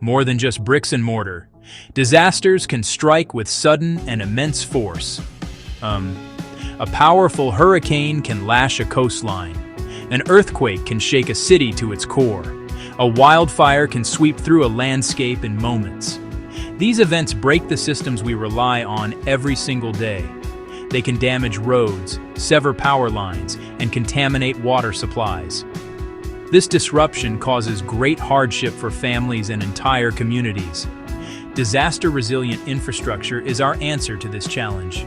more than just bricks and mortar. Disasters can strike with sudden and immense force. A powerful hurricane can lash a coastline. An earthquake can shake a city to its core. A wildfire can sweep through a landscape in moments. These events break the systems we rely on every single day. They can damage roads, sever power lines, and contaminate water supplies. This disruption causes great hardship for families and entire communities. Disaster-resilient infrastructure is our answer to this challenge.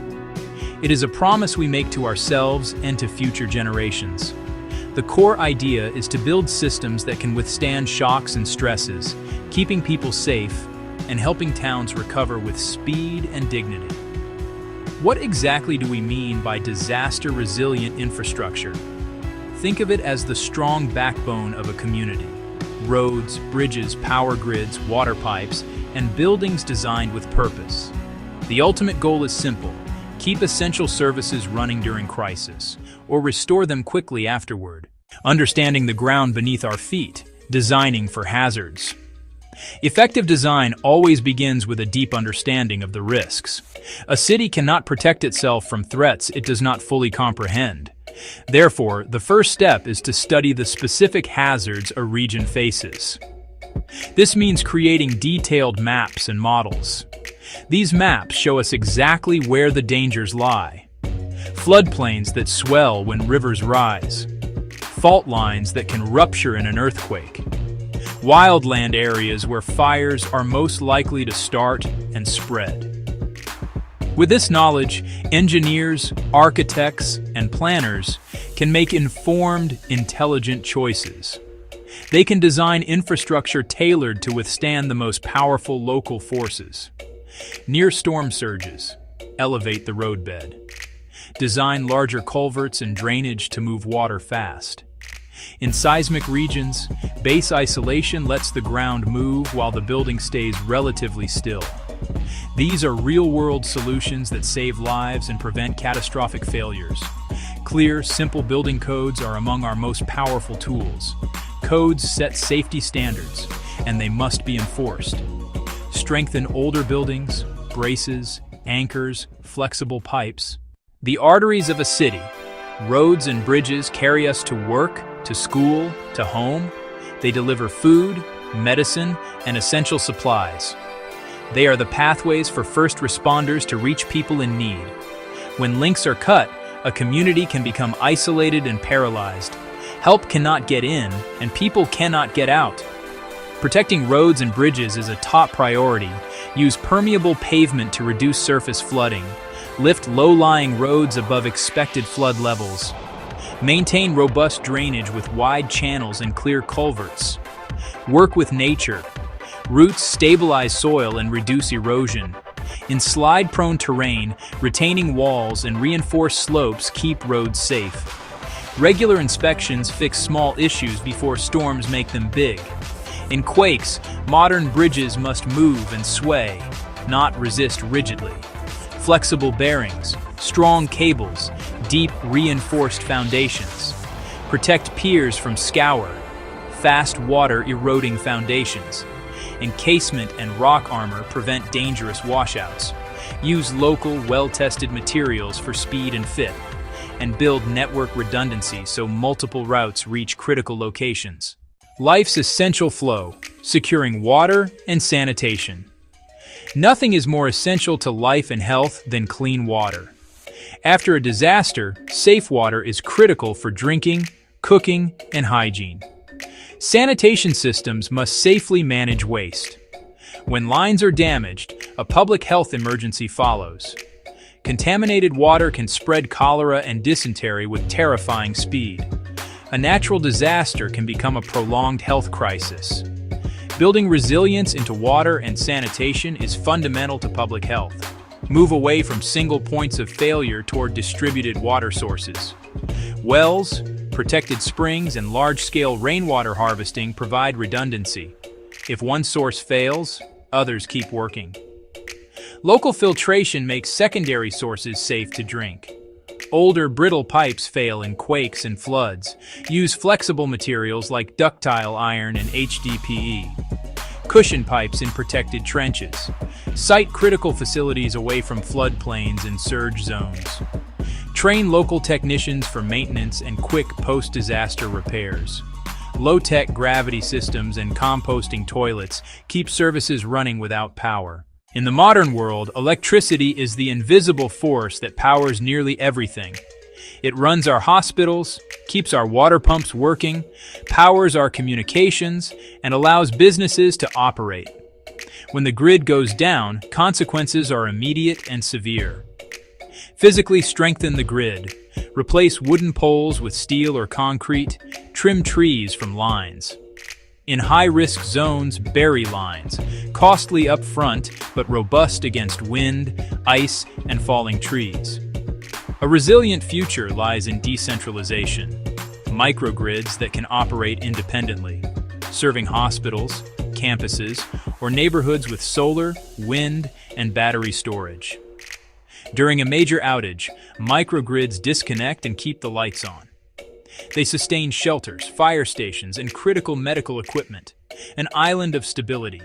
It is a promise we make to ourselves and to future generations. The core idea is to build systems that can withstand shocks and stresses, keeping people safe and helping towns recover with speed and dignity. What exactly do we mean by disaster-resilient infrastructure? Think of it as the strong backbone of a community. Roads, bridges, power grids, water pipes, and buildings designed with purpose. The ultimate goal is simple: keep essential services running during crisis, or restore them quickly afterward. Understanding the ground beneath our feet, designing for hazards. Effective design always begins with a deep understanding of the risks. A city cannot protect itself from threats it does not fully comprehend. Therefore, the first step is to study the specific hazards a region faces. This means creating detailed maps and models. These maps show us exactly where the dangers lie. Floodplains that swell when rivers rise. Fault lines that can rupture in an earthquake. Wildland areas where fires are most likely to start and spread. With this knowledge, engineers, architects, and planners can make informed, intelligent choices. They can design infrastructure tailored to withstand the most powerful local forces. Near storm surges, elevate the roadbed. Design larger culverts and drainage to move water fast. In seismic regions, base isolation lets the ground move while the building stays relatively still. These are real-world solutions that save lives and prevent catastrophic failures. Clear, simple building codes are among our most powerful tools. Codes set safety standards, and they must be enforced. Strengthen older buildings, braces, anchors, flexible pipes. The arteries of a city, roads and bridges carry us to work, to school, to home. They deliver food, medicine, and essential supplies. They are the pathways for first responders to reach people in need. When links are cut, a community can become isolated and paralyzed. Help cannot get in, and people cannot get out. Protecting roads and bridges is a top priority. Use permeable pavement to reduce surface flooding. Lift low-lying roads above expected flood levels. Maintain robust drainage with wide channels and clear culverts. Work with nature. Roots stabilize soil and reduce erosion. In slide-prone terrain, retaining walls and reinforced slopes keep roads safe. Regular inspections fix small issues before storms make them big. In quakes, modern bridges must move and sway, not resist rigidly. Flexible bearings, strong cables, deep reinforced foundations. Protect piers from scour, fast water eroding foundations. Encasement and rock armor prevent dangerous washouts. Use local, well-tested materials for speed and fit. And build network redundancy so multiple routes reach critical locations. Life's essential flow, securing water and sanitation. Nothing is more essential to life and health than clean water. After a disaster, safe water is critical for drinking, cooking, and hygiene. Sanitation systems must safely manage waste. When lines are damaged, a public health emergency follows. Contaminated water can spread cholera and dysentery with terrifying speed. A natural disaster can become a prolonged health crisis. Building resilience into water and sanitation is fundamental to public health. Move away from single points of failure toward distributed water sources. Wells, protected springs, and large-scale rainwater harvesting provide redundancy. If one source fails, others keep working. Local filtration makes secondary sources safe to drink. Older, brittle pipes fail in quakes and floods. Use flexible materials like ductile iron and HDPE. cushion pipes in protected trenches. Site critical facilities away from floodplains and surge zones. Train local technicians for maintenance and quick post-disaster repairs. Low-tech gravity systems and composting toilets keep services running without power. In the modern world, electricity is the invisible force that powers nearly everything. It runs our hospitals, keeps our water pumps working, powers our communications, and allows businesses to operate. When the grid goes down, consequences are immediate and severe. Physically strengthen the grid. Replace wooden poles with steel or concrete. Trim trees from lines. In high-risk zones, bury lines. Costly up front, but robust against wind, ice, and falling trees. A resilient future lies in decentralization. Microgrids that can operate independently, serving hospitals, campuses, or neighborhoods with solar, wind, and battery storage. During a major outage, microgrids disconnect and keep the lights on. They sustain shelters, fire stations, and critical medical equipment, an island of stability.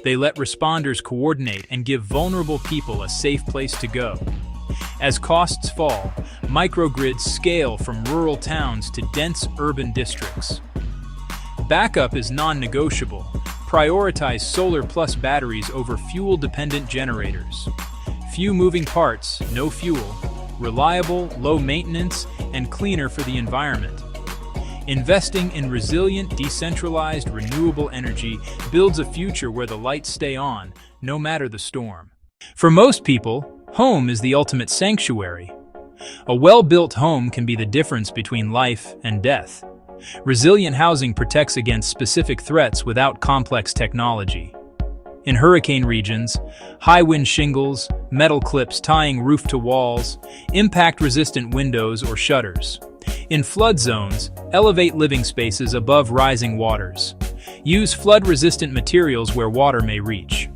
They let responders coordinate and give vulnerable people a safe place to go. As costs fall, microgrids scale from rural towns to dense urban districts. Backup is non-negotiable. Prioritize solar plus batteries over fuel-dependent generators. Few moving parts, no fuel, reliable, low maintenance, and cleaner for the environment. Investing in resilient, decentralized, renewable energy builds a future where the lights stay on, no matter the storm. For most people, home is the ultimate sanctuary. A well-built home can be the difference between life and death. Resilient housing protects against specific threats without complex technology. In hurricane regions, high-wind shingles, metal clips tying roof to walls, impact-resistant windows or shutters. In flood zones, elevate living spaces above rising waters. Use flood-resistant materials where water may reach.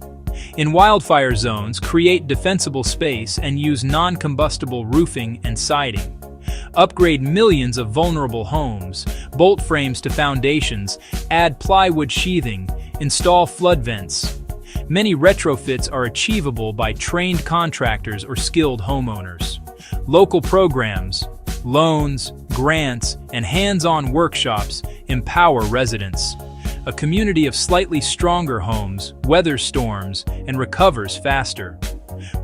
In wildfire zones, create defensible space and use non-combustible roofing and siding. Upgrade millions of vulnerable homes, bolt frames to foundations, add plywood sheathing, install flood vents. Many retrofits are achievable by trained contractors or skilled homeowners. Local programs, loans, grants, and hands-on workshops empower residents. A community of slightly stronger homes weathers storms and recovers faster.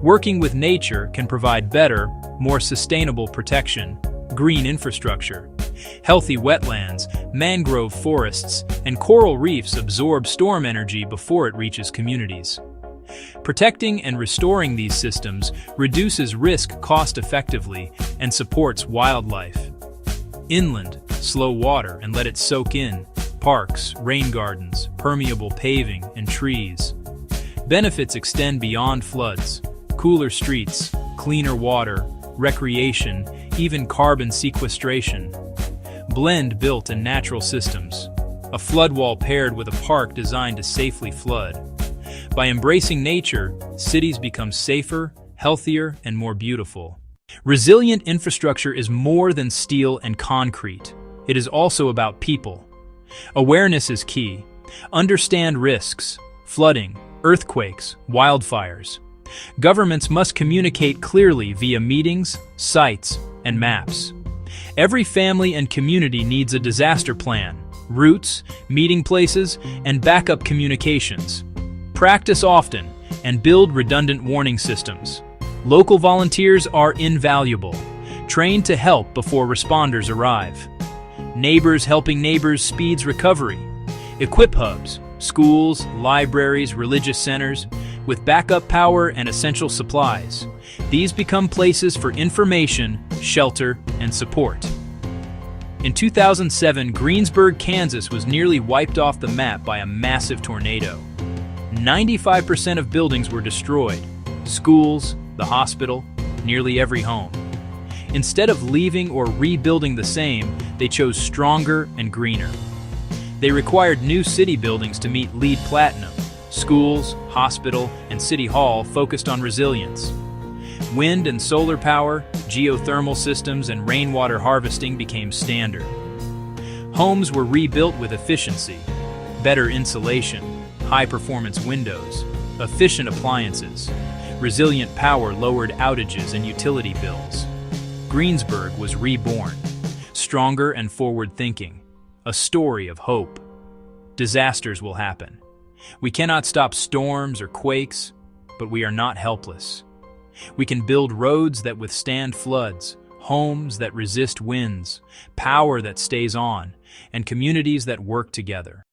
Working with nature can provide better, more sustainable protection. Green infrastructure. Healthy wetlands, mangrove forests, and coral reefs absorb storm energy before it reaches communities. Protecting and restoring these systems reduces risk cost-effectively and supports wildlife. Inland, slow water and let it soak in. Parks, rain gardens, permeable paving, and trees. Benefits extend beyond floods. Cooler streets, cleaner water, recreation, even carbon sequestration. Blend built and natural systems. A flood wall paired with a park designed to safely flood. By embracing nature, cities become safer, healthier, and more beautiful. Resilient infrastructure is more than steel and concrete. It is also about people. Awareness is key. Understand risks, flooding, earthquakes, wildfires. Governments must communicate clearly via meetings, sites, and maps. Every family and community needs a disaster plan, routes, meeting places, and backup communications. Practice often and build redundant warning systems. Local volunteers are invaluable. Train to help before responders arrive. Neighbors helping neighbors speeds recovery. Equip hubs, schools, libraries, religious centers, with backup power and essential supplies. These become places for information, shelter, and support. In 2007, Greensburg, Kansas was nearly wiped off the map by a massive tornado. 95% of buildings were destroyed. Schools, the hospital, nearly every home. Instead of leaving or rebuilding the same, they chose stronger and greener. They required new city buildings to meet LEED Platinum. Schools, hospital, and city hall focused on resilience. Wind and solar power, geothermal systems, and rainwater harvesting became standard. Homes were rebuilt with efficiency, better insulation, high-performance windows, efficient appliances. Resilient power lowered outages and utility bills. Greensburg was reborn, stronger and forward-thinking, a story of hope. Disasters will happen. We cannot stop storms or quakes, but we are not helpless. We can build roads that withstand floods, homes that resist winds, power that stays on, and communities that work together.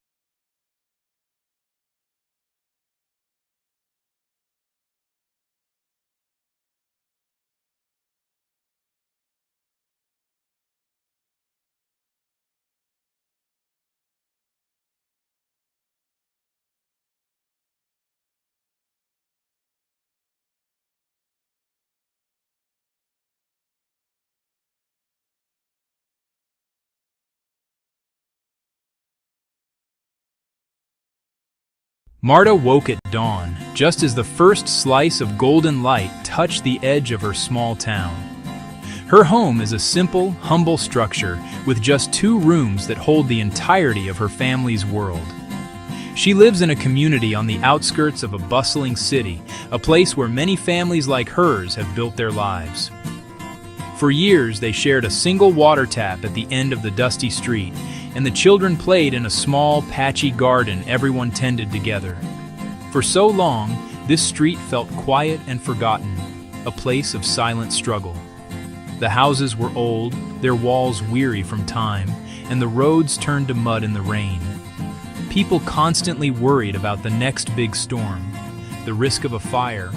Marta woke at dawn, just as the first slice of golden light touched the edge of her small town. Her home is a simple, humble structure with just 2 rooms that hold the entirety of her family's world. She lives in a community on the outskirts of a bustling city, a place where many families like hers have built their lives. For years, they shared a single water tap at the end of the dusty street, and the children played in a small, patchy garden everyone tended together. For so long, this street felt quiet and forgotten, a place of silent struggle. The houses were old, their walls weary from time, and the roads turned to mud in the rain. People constantly worried about the next big storm, the risk of a fire,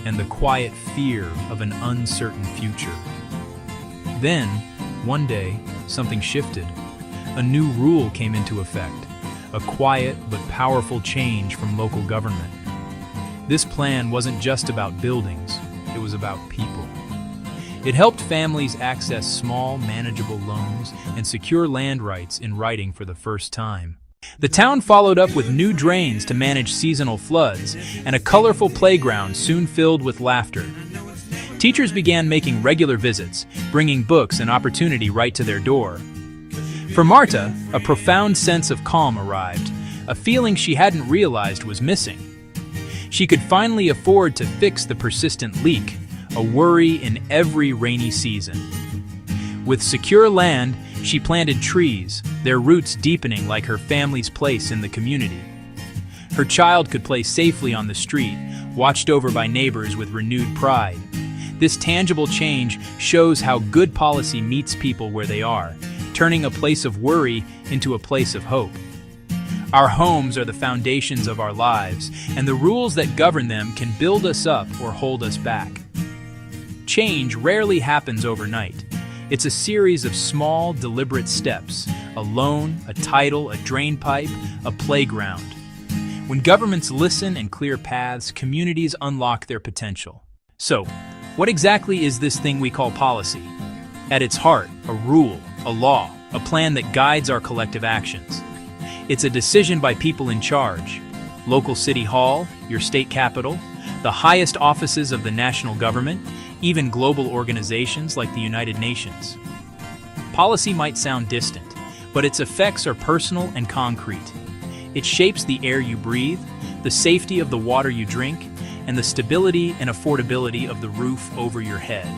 and the quiet fear of an uncertain future. Then, one day, something shifted. A new rule came into effect, a quiet but powerful change from local government. This plan wasn't just about buildings, it was about people. It helped families access small, manageable loans and secure land rights in writing for the first time. The town followed up with new drains to manage seasonal floods, and a colorful playground soon filled with laughter. Teachers began making regular visits, bringing books and opportunity right to their door. For Marta, a profound sense of calm arrived, a feeling she hadn't realized was missing. She could finally afford to fix the persistent leak, a worry in every rainy season. With secure land, she planted trees, their roots deepening like her family's place in the community. Her child could play safely on the street, watched over by neighbors with renewed pride. This tangible change shows how good policy meets people where they are, turning a place of worry into a place of hope. Our homes are the foundations of our lives, and the rules that govern them can build us up or hold us back. Change rarely happens overnight. It's a series of small, deliberate steps: a loan, a title, a drain pipe, a playground. When governments listen and clear paths, communities unlock their potential. So, what exactly is this thing we call policy? At its heart, a rule, a law, a plan that guides our collective actions. It's a decision by people in charge: local city hall, your state capital, the highest offices of the national government, even global organizations like the United Nations. Policy might sound distant, but its effects are personal and concrete. It shapes the air you breathe, the safety of the water you drink, and the stability and affordability of the roof over your head.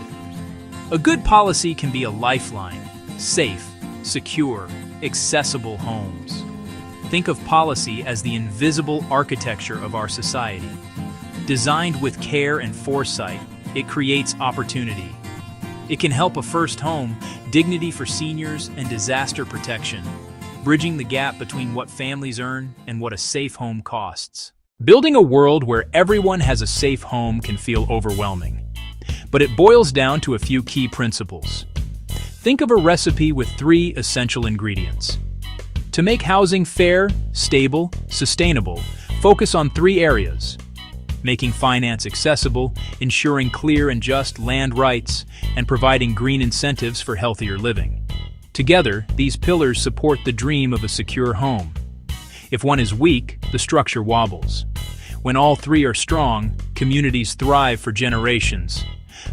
A good policy can be a lifeline: safe, secure, accessible homes. Think of policy as the invisible architecture of our society. Designed with care and foresight, it creates opportunity. It can help a first home, dignity for seniors, and disaster protection, bridging the gap between what families earn and what a safe home costs. Building a world where everyone has a safe home can feel overwhelming, but it boils down to a few key principles. Think of a recipe with 3 essential ingredients. To make housing fair, stable, sustainable, focus on 3 areas: making finance accessible, ensuring clear and just land rights, and providing green incentives for healthier living. Together, these pillars support the dream of a secure home. If one is weak, the structure wobbles. When all 3 are strong, communities thrive for generations.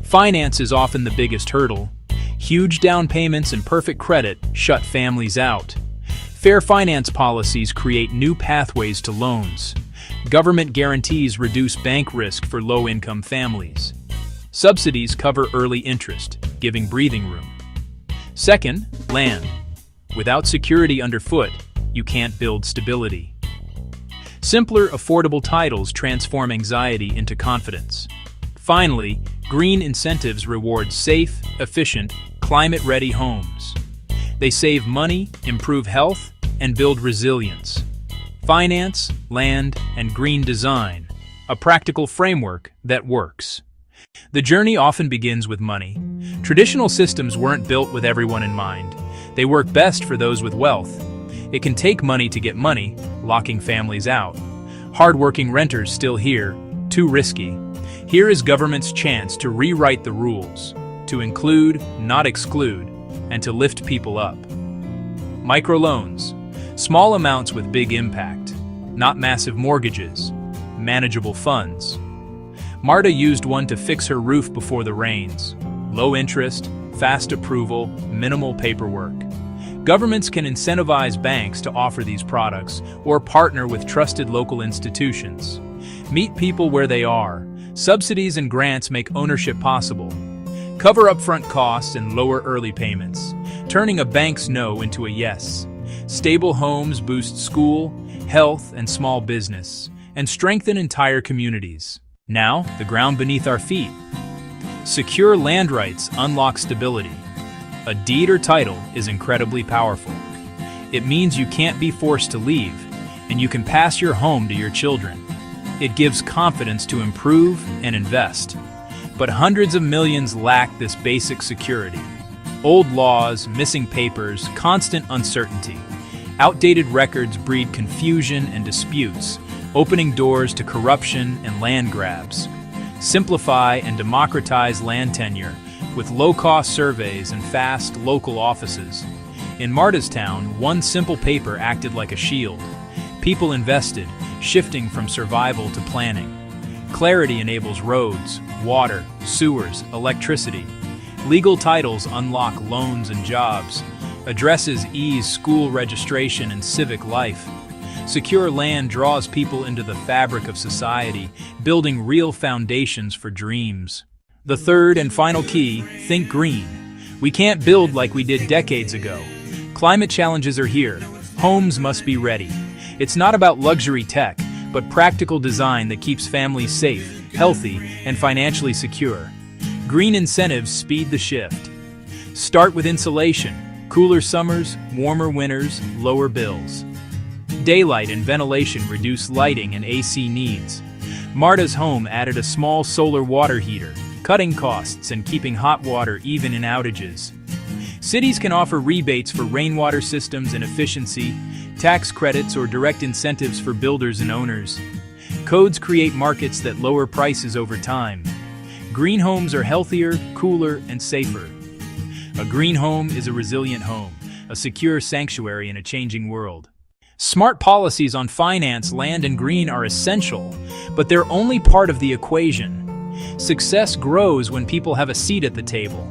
Finance is often the biggest hurdle. Huge down payments and perfect credit shut families out. Fair finance policies create new pathways to loans. Government guarantees reduce bank risk for low-income families. Subsidies cover early interest, giving breathing room. Second, land. Without security underfoot, you can't build stability. Simpler, affordable titles transform anxiety into confidence. Finally, green incentives reward safe, efficient, climate-ready homes. They save money, improve health, and build resilience. Finance, land, and green design, a practical framework that works. The journey often begins with money. Traditional systems weren't built with everyone in mind. They work best for those with wealth. It can take money to get money, locking families out. Hard-working renters still here, too risky. Here is government's chance to rewrite the rules, to include, not exclude, and to lift people up. Microloans, small amounts with big impact, not massive mortgages, manageable funds. Marta used one to fix her roof before the rains. Low interest, fast approval, minimal paperwork. Governments can incentivize banks to offer these products or partner with trusted local institutions. Meet people where they are. Subsidies and grants make ownership possible. Cover upfront costs and lower early payments, turning a bank's no into a yes. Stable homes boost school, health, and small business, and strengthen entire communities. Now, the ground beneath our feet. Secure land rights unlock stability. A deed or title is incredibly powerful. It means you can't be forced to leave, and you can pass your home to your children. It gives confidence to improve and invest. But hundreds of millions lack this basic security. Old laws, missing papers, constant uncertainty. Outdated records breed confusion and disputes, opening doors to corruption and land grabs. Simplify and democratize land tenure with low-cost surveys and fast local offices. In Marta's town, one simple paper acted like a shield. People invested, shifting from survival to planning. Clarity enables roads, water, sewers, electricity. Legal titles unlock loans and jobs. Addresses ease school registration and civic life. Secure land draws people into the fabric of society, building real foundations for dreams. The third and final key, think green. We can't build like we did decades ago. Climate challenges are here. Homes must be ready. It's not about luxury tech, but practical design that keeps families safe, healthy, and financially secure. Green incentives speed the shift. Start with insulation. Cooler summers, warmer winters, lower bills. Daylight and ventilation reduce lighting and AC needs. Marta's home added a small solar water heater, cutting costs and keeping hot water even in outages. Cities can offer rebates for rainwater systems and efficiency, tax credits or direct incentives for builders and owners. Codes create markets that lower prices over time. Green homes are healthier, cooler, and safer. A green home is a resilient home, a secure sanctuary in a changing world. Smart policies on finance, land, and green are essential, but they're only part of the equation. Success grows when people have a seat at the table,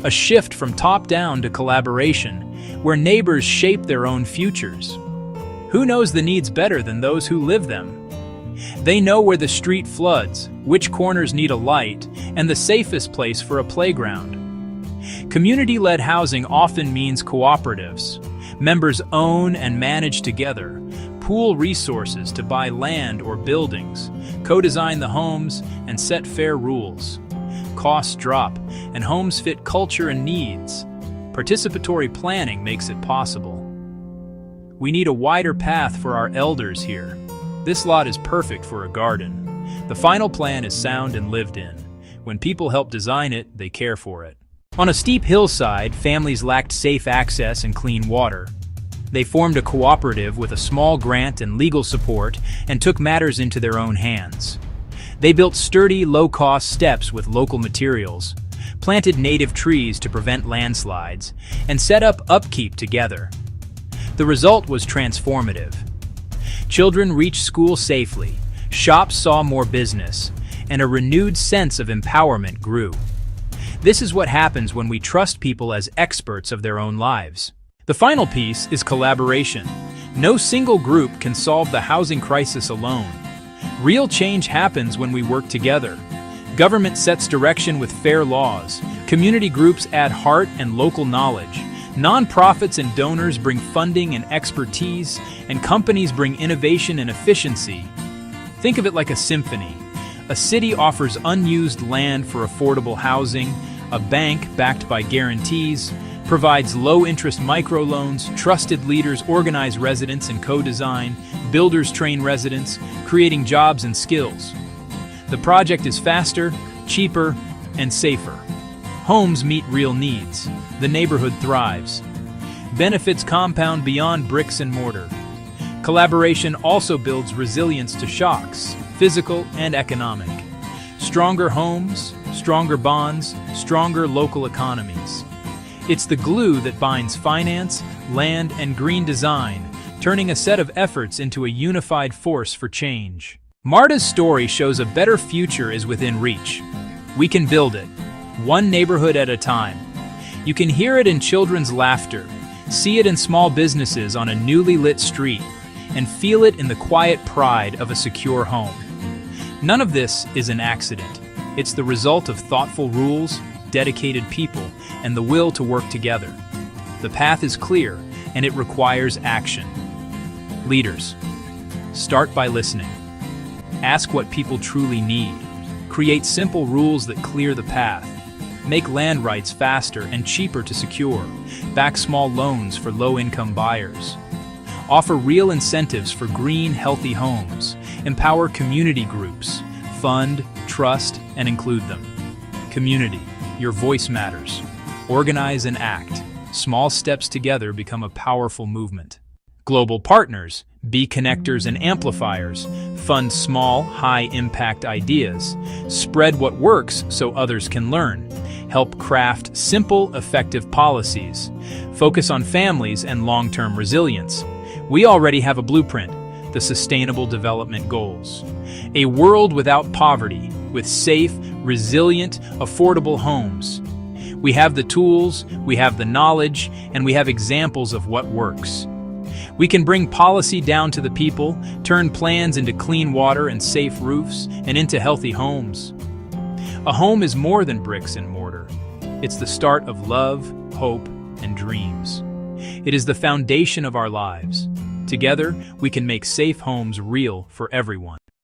a shift from top-down to collaboration, where neighbors shape their own futures. Who knows the needs better than those who live them? They know where the street floods, which corners need a light, and the safest place for a playground. Community-led housing often means cooperatives. Members own and manage together, pool resources to buy land or buildings, co-design the homes, and set fair rules. Costs drop, and homes fit culture and needs. Participatory planning makes it possible. We need a wider path for our elders here. This lot is perfect for a garden. The final plan is sound and lived in. When people help design it, they care for it. On a steep hillside, families lacked safe access and clean water. They formed a cooperative with a small grant and legal support and took matters into their own hands. They built sturdy, low-cost steps with local materials, planted native trees to prevent landslides, and set up upkeep together. The result was transformative. Children reached school safely, shops saw more business, and a renewed sense of empowerment grew. This is what happens when we trust people as experts of their own lives. The final piece is collaboration. No single group can solve the housing crisis alone. Real change happens when we work together. Government sets direction with fair laws. Community groups add heart and local knowledge. Nonprofits and donors bring funding and expertise, and companies bring innovation and efficiency. Think of it like a symphony. A city offers unused land for affordable housing. A bank, backed by guarantees, provides low-interest microloans. Trusted leaders organize residents and co-design. Builders train residents, creating jobs and skills. The project is faster, cheaper, and safer. Homes meet real needs. The neighborhood thrives. Benefits compound beyond bricks and mortar. Collaboration also builds resilience to shocks, physical and economic. Stronger homes, stronger bonds, stronger local economies. It's the glue that binds finance, land, and green design, turning a set of efforts into a unified force for change. MARTA's story shows a better future is within reach. We can build it, one neighborhood at a time. You can hear it in children's laughter, see it in small businesses on a newly lit street, and feel it in the quiet pride of a secure home. None of this is an accident. It's the result of thoughtful rules, dedicated people, and the will to work together. The path is clear, and it requires action. Leaders, start by listening. Ask what people truly need. Create simple rules that clear the path. Make land rights faster and cheaper to secure. Back small loans for low-income buyers. Offer real incentives for green, healthy homes. Empower community groups. Fund, trust, and include them. Community, your voice matters. Organize and act. Small steps together become a powerful movement. Global partners, be connectors and amplifiers. Fund small, high-impact ideas. Spread what works so others can learn. Help craft simple, effective policies. Focus on families and long-term resilience. We already have a blueprint, the Sustainable Development Goals. A world without poverty, with safe, resilient, affordable homes. We have the tools, we have the knowledge, and we have examples of what works. We can bring policy down to the people, turn plans into clean water and safe roofs, and into healthy homes. A home is more than bricks and mortar. It's the start of love, hope, and dreams. It is the foundation of our lives. Together, we can make safe homes real for everyone.